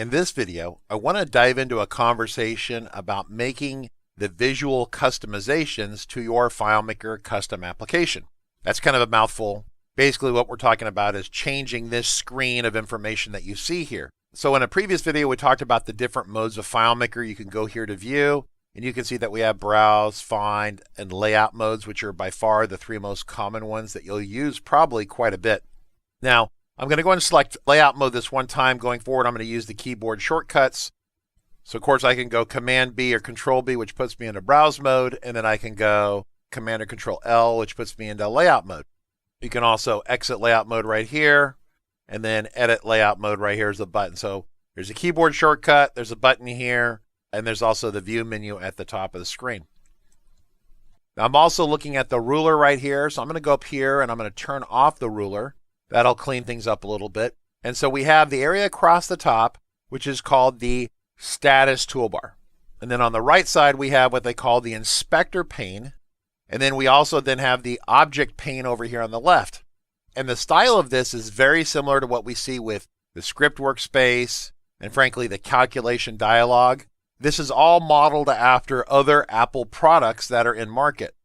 In this video, I want to dive into a conversation about making the visual customizations to your FileMaker custom application. That's kind of a mouthful. Basically, what we're talking about is changing this screen of information that you see here. So in a previous video, we talked about the different modes of FileMaker. You can go here to view, and you can see that we have browse, find, and layout modes, which are by far the three most common ones that you'll use probably quite a bit. Now, I'm going to go ahead and select layout mode this one time. Going forward, I'm going to use the keyboard shortcuts. So of course I can go Command B or Control B, which puts me into browse mode, and then I can go Command or Control L, which puts me into layout mode. You can also exit layout mode right here, and then edit layout mode right here is the button. So there's a keyboard shortcut, there's a button here, and there's also the view menu at the top of the screen. Now I'm also looking at the ruler right here, so I'm going to go up here and I'm going to turn off the ruler. That'll clean things up a little bit. And so we have the area across the top, which is called the status toolbar. And then on the right side, we have what they call the inspector pane. And then we also then have the object pane over here on the left. And the style of this is very similar to what we see with the script workspace and frankly, the calculation dialog. This is all modeled after other Apple products that are in market.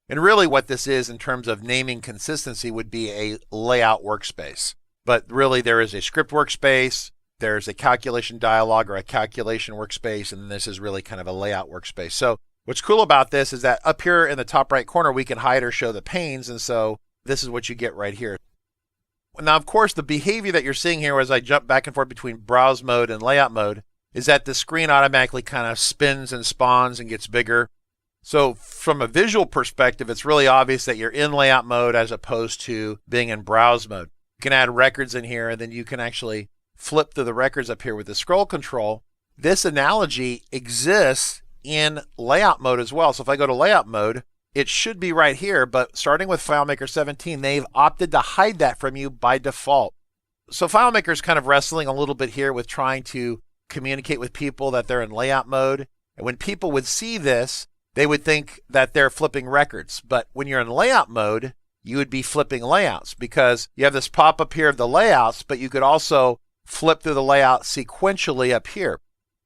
And really what this is in terms of naming consistency would be a layout workspace. But really there is a script workspace, there's a calculation dialog or a calculation workspace, and this is really kind of a layout workspace. So what's cool about this is that up here in the top right corner, we can hide or show the panes. And so this is what you get right here. Now, of course, the behavior that you're seeing here as I jump back and forth between browse mode and layout mode is that the screen automatically kind of spins and spawns and gets bigger. So from a visual perspective, it's really obvious that you're in layout mode as opposed to being in browse mode. You can add records in here, and then you can actually flip through the records up here with the scroll control. This analogy exists in layout mode as well. So if I go to layout mode, it should be right here, but starting with FileMaker 17, they've opted to hide that from you by default. So FileMaker is kind of wrestling a little bit here with trying to communicate with people that they're in layout mode. And when people would see this, they would think that they're flipping records. But when you're in layout mode, you would be flipping layouts because you have this pop-up here of the layouts, but you could also flip through the layout sequentially up here.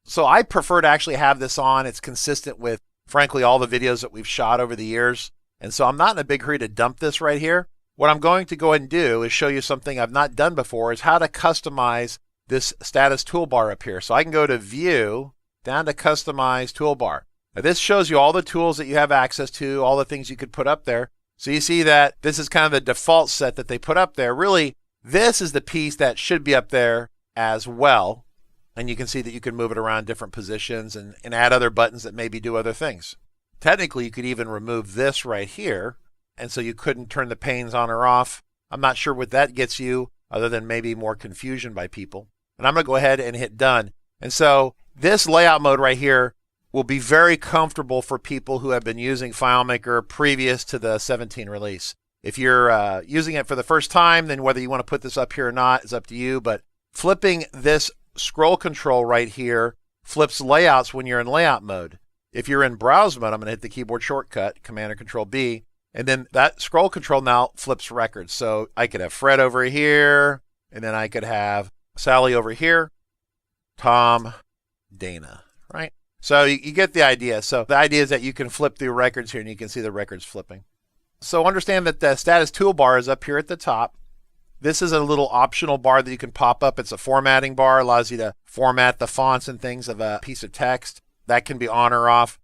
So I prefer to actually have this on. It's consistent with, frankly, all the videos that we've shot over the years. And so I'm not in a big hurry to dump this right here. What I'm going to go ahead and do is show you something I've not done before, is how to customize this status toolbar up here. So I can go to View, down to Customize Toolbar. Now this shows you all the tools that you have access to, all the things you could put up there. So you see that this is kind of the default set that they put up there. Really, this is the piece that should be up there as well. And you can see that you can move it around different positions and add other buttons that maybe do other things. Technically, you could even remove this right here. And so you couldn't turn the panes on or off. I'm not sure what that gets you other than maybe more confusion by people. And I'm going to go ahead and hit done. And so this layout mode right here will be very comfortable for people who have been using FileMaker previous to the 17 release. If you're using it for the first time, then whether you want to put this up here or not is up to you. But flipping this scroll control right here flips layouts when you're in layout mode. If you're in browse mode, I'm going to hit the keyboard shortcut, Command or Control B, and then that scroll control now flips records. So I could have Fred over here, and then I could have Sally over here, Tom, Dana, right? So you get the idea. So the idea is that you can flip through records here and you can see the records flipping. So understand that the status toolbar is up here at the top. This is a little optional bar that you can pop up. It's a formatting bar, allows you to format the fonts and things of a piece of text. That can be on or off.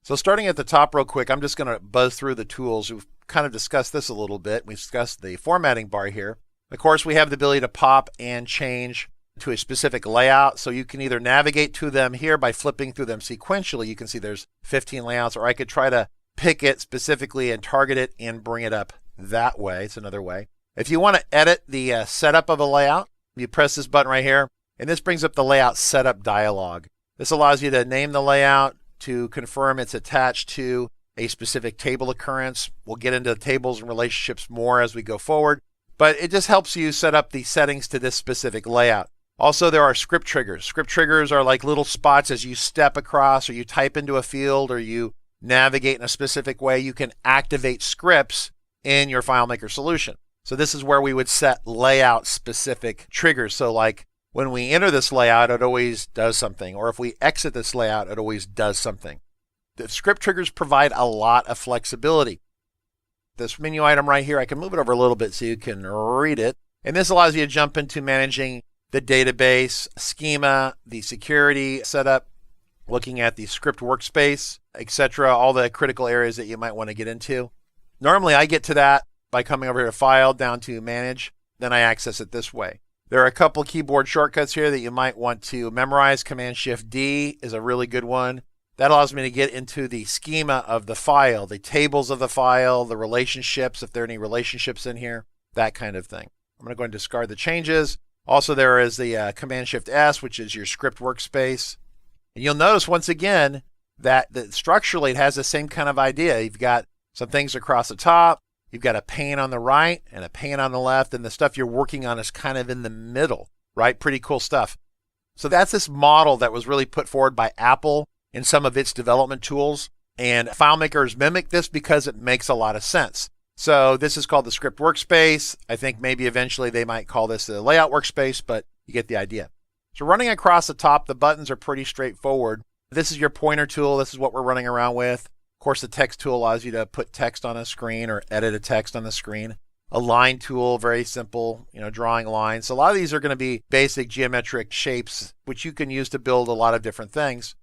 So starting at the top real quick, I'm just going to buzz through the tools. We've kind of discussed this a little bit. We've discussed the formatting bar here. Of course, we have the ability to pop and change to a specific layout. So you can either navigate to them here by flipping through them sequentially. You can see there's 15 layouts, or I could try to pick it specifically and target it and bring it up that way. It's another way. If you want to edit the setup of a layout, you press this button right here, and this brings up the layout setup dialog. This allows you to name the layout, to confirm it's attached to a specific table occurrence. We'll get into tables and relationships more as we go forward, but it just helps you set up the settings to this specific layout. Also, there are script triggers. Script triggers are like little spots as you step across or you type into a field or you navigate in a specific way. You can activate scripts in your FileMaker solution. So this is where we would set layout specific triggers. So like when we enter this layout, it always does something. Or if we exit this layout, it always does something. The script triggers provide a lot of flexibility. This menu item right here, I can move it over a little bit so you can read it. And this allows you to jump into managing the database, schema, the security setup, looking at the script workspace, etc., all the critical areas that you might want to get into. Normally, I get to that by coming over here to File, down to Manage, then I access it this way. There are a couple keyboard shortcuts here that you might want to memorize. Command-Shift-D is a really good one. That allows me to get into the schema of the file, the tables of the file, the relationships, if there are any relationships in here, that kind of thing. I'm going to go ahead and discard the changes. Also, there is the Command-Shift-S, which is your script workspace. And you'll notice once again that structurally it has the same kind of idea. You've got some things across the top, you've got a pane on the right and a pane on the left, and the stuff you're working on is kind of in the middle, right? Pretty cool stuff. So that's this model that was really put forward by Apple in some of its development tools. And FileMaker has mimicked this because it makes a lot of sense. So this is called the script workspace. I think maybe eventually they might call this the layout workspace, but you get the idea. So running across the top, the buttons are pretty straightforward. This is your pointer tool. This is what we're running around with. Of course, the text tool allows you to put text on a screen or edit a text on the screen. A line tool, very simple, drawing lines. So a lot of these are going to be basic geometric shapes, which you can use to build a lot of different things.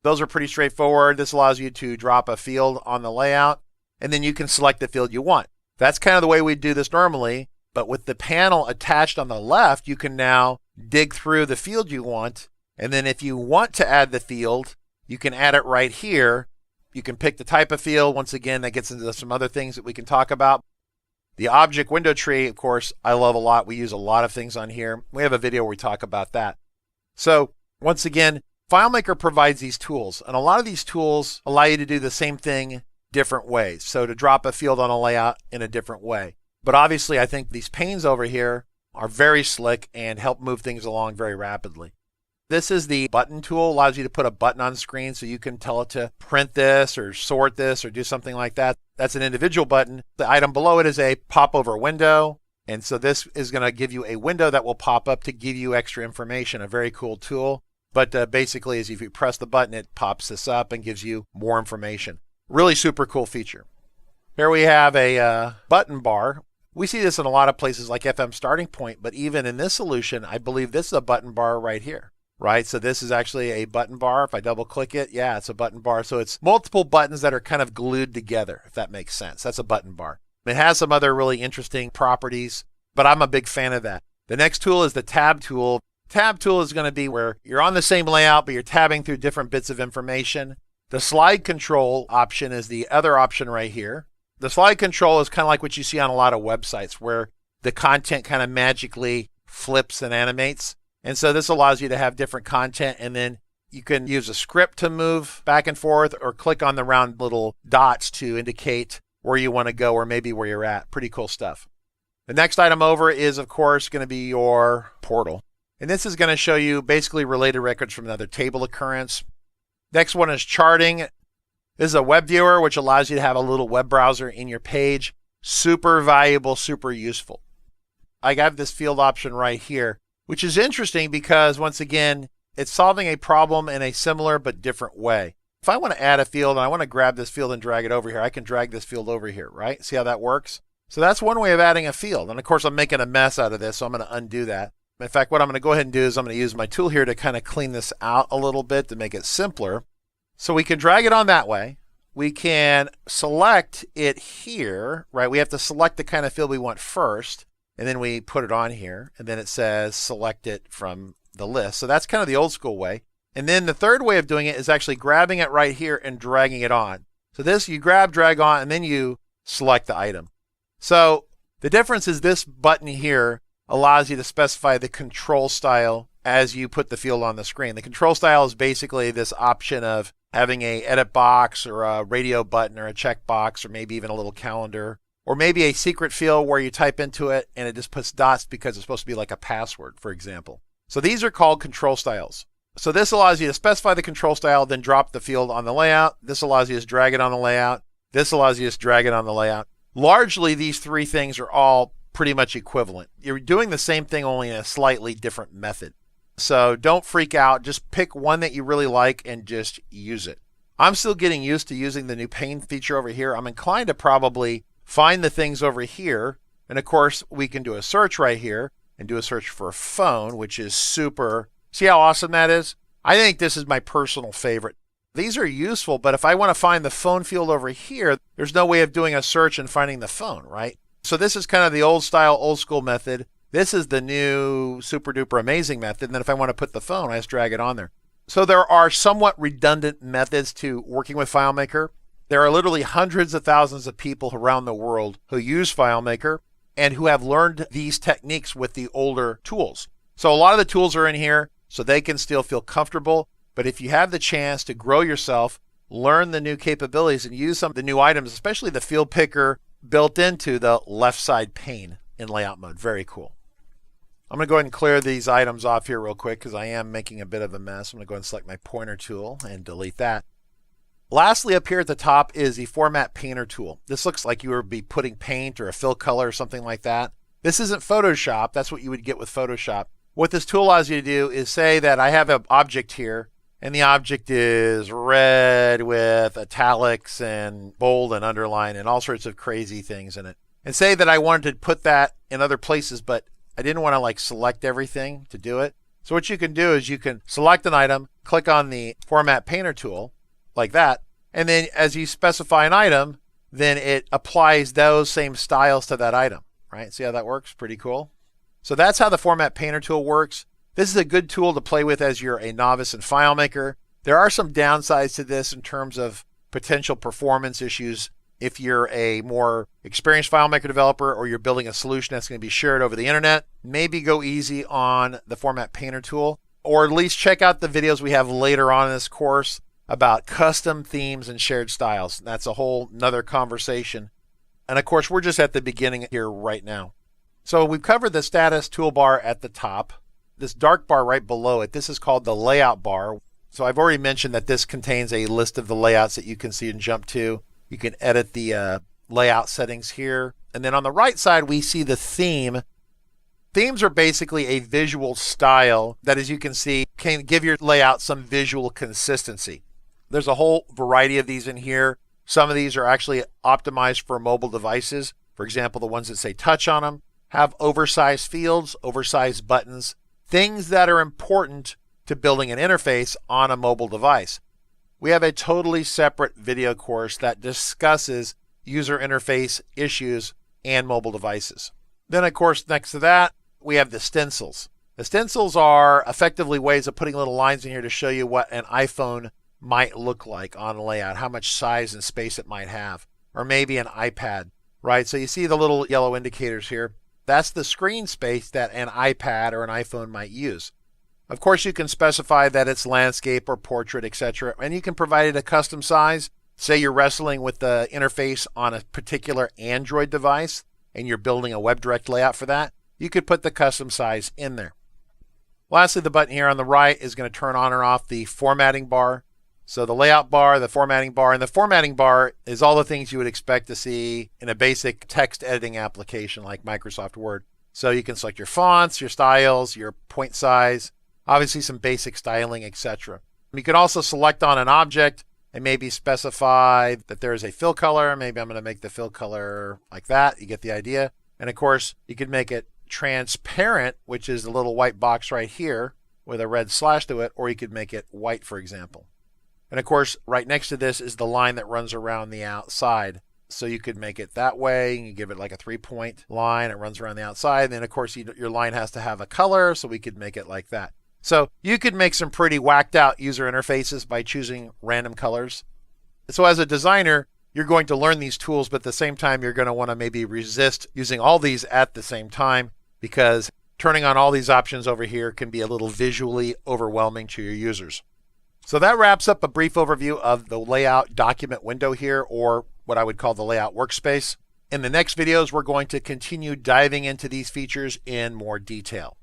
Those are pretty straightforward. This allows you to drop a field on the layout, and then you can select the field you want. That's kind of the way we do this normally, but with the panel attached on the left, you can now dig through the field you want, and then if you want to add the field, you can add it right here. You can pick the type of field. Once again, that gets into some other things that we can talk about. The object window tree, of course, I love a lot. We use a lot of things on here. We have a video where we talk about that. So once again, FileMaker provides these tools, and a lot of these tools allow you to do the same thing different ways. So to drop a field on a layout in a different way. But obviously, I think these panes over here are very slick and help move things along very rapidly. This is the button tool, allows you to put a button on the screen so you can tell it to print this or sort this or do something like that. That's an individual button. The item below it is a pop-over window. And so this is going to give you a window that will pop up to give you extra information, a very cool tool. But basically, if you press the button, it pops this up and gives you more information. Really super cool feature. Here we have a button bar. We see this in a lot of places like FM Starting Point, but even in this solution, I believe this is a button bar right here, right? So this is actually a button bar. If I double click it, yeah, it's a button bar. So it's multiple buttons that are kind of glued together, if that makes sense. That's a button bar. It has some other really interesting properties, but I'm a big fan of that. The next tool is the tab tool. Tab tool is going to be where you're on the same layout, but you're tabbing through different bits of information. The slide control option is the other option right here. The slide control is kind of like what you see on a lot of websites where the content kind of magically flips and animates. And so this allows you to have different content, and then you can use a script to move back and forth or click on the round little dots to indicate where you want to go or maybe where you're at. Pretty cool stuff. The next item over is, of course, going to be your portal. And this is going to show you basically related records from another table occurrence. Next one is charting. This is a web viewer, which allows you to have a little web browser in your page. Super valuable, super useful. I have this field option right here, which is interesting because, once again, it's solving a problem in a similar but different way. If I want to add a field and I want to grab this field and drag it over here, I can drag this field over here, right? See how that works? So that's one way of adding a field. And of course, I'm making a mess out of this, so I'm going to undo that. In fact, what I'm going to go ahead and do is I'm going to use my tool here to kind of clean this out a little bit to make it simpler. So we can drag it on that way. We can select it here, right? We have to select the kind of field we want first, and then we put it on here, and then it says select it from the list. So that's kind of the old school way. And then the third way of doing it is actually grabbing it right here and dragging it on. So this, you grab, drag on, and then you select the item. So the difference is this button here allows you to specify the control style as you put the field on the screen. The control style is basically this option of having a edit box or a radio button or a check box or maybe even a little calendar or maybe a secret field where you type into it and it just puts dots because it's supposed to be like a password, for example. So these are called control styles. So this allows you to specify the control style, then drop the field on the layout. This allows you to drag it on the layout. This allows you to drag it on the layout. Largely, these three things are all pretty much equivalent. You're doing the same thing, only in a slightly different method. So don't freak out. Just pick one that you really like and just use it. I'm still getting used to using the new pane feature over here. I'm inclined to probably find the things over here. And of course, we can do a search right here and do a search for a phone, which is super. See how awesome that is? I think this is my personal favorite. These are useful, but if I want to find the phone field over here, there's no way of doing a search and finding the phone, right? So this is kind of the old style, old school method. This is the new super duper amazing method. And then if I want to put the phone, I just drag it on there. So there are somewhat redundant methods to working with FileMaker. There are literally hundreds of thousands of people around the world who use FileMaker and who have learned these techniques with the older tools. So a lot of the tools are in here so they can still feel comfortable. But if you have the chance to grow yourself, learn the new capabilities and use some of the new items, especially the field picker built into the left side pane in layout mode. Very cool. I'm going to go ahead and clear these items off here real quick because I am making a bit of a mess. I'm going to go ahead and select my pointer tool and delete that. Lastly, up here at the top is the Format Painter tool. This looks like you would be putting paint or a fill color or something like that. This isn't Photoshop. That's what you would get with Photoshop. What this tool allows you to do is say that I have an object here, and the object is red with italics and bold and underline and all sorts of crazy things in it. And say that I wanted to put that in other places, but I didn't want to like select everything to do it. So what you can do is you can select an item, click on the Format Painter tool like that, and then as you specify an item, then it applies those same styles to that item, right? See how that works? Pretty cool. So that's how the Format Painter tool works. This is a good tool to play with as you're a novice in FileMaker. There are some downsides to this in terms of potential performance issues. If you're a more experienced FileMaker developer or you're building a solution that's going to be shared over the internet, maybe go easy on the Format Painter tool, or at least check out the videos we have later on in this course about custom themes and shared styles. That's a whole nother conversation. And of course, we're just at the beginning here right now. So we've covered the status toolbar at the top. This dark bar right below it, this is called the layout bar. So I've already mentioned that this contains a list of the layouts that you can see and jump to. You can edit the layout settings here. And then on the right side, we see the theme. Themes are basically a visual style that, as you can see, can give your layout some visual consistency. There's a whole variety of these in here. Some of these are actually optimized for mobile devices. For example, the ones that say touch on them have oversized fields, oversized buttons, things that are important to building an interface on a mobile device. We have a totally separate video course that discusses user interface issues and mobile devices. Then, of course, next to that, we have the stencils. The stencils are effectively ways of putting little lines in here to show you what an iPhone might look like on a layout, how much size and space it might have, or maybe an iPad, right? So you see the little yellow indicators here. That's the screen space that an iPad or an iPhone might use. Of course, you can specify that it's landscape or portrait, etc. And you can provide it a custom size. Say you're wrestling with the interface on a particular Android device and you're building a WebDirect layout for that. You could put the custom size in there. Lastly, the button here on the right is going to turn on or off the formatting bar. So the layout bar, the formatting bar, and the formatting bar is all the things you would expect to see in a basic text editing application like Microsoft Word. So you can select your fonts, your styles, your point size, obviously some basic styling, etc. You can also select on an object and maybe specify that there is a fill color. Maybe I'm going to make the fill color like that. You get the idea. And of course, you could make it transparent, which is the little white box right here with a red slash to it, or you could make it white, for example. And of course, right next to this is the line that runs around the outside. So you could make it that way. You give it like a 3-point line. It runs around the outside. And then, of course, your line has to have a color. So we could make it like that. So you could make some pretty whacked out user interfaces by choosing random colors. So as a designer, you're going to learn these tools, but at the same time, you're going to want to maybe resist using all these at the same time because turning on all these options over here can be a little visually overwhelming to your users. So that wraps up a brief overview of the layout document window here, or what I would call the layout workspace. In the next videos, we're going to continue diving into these features in more detail.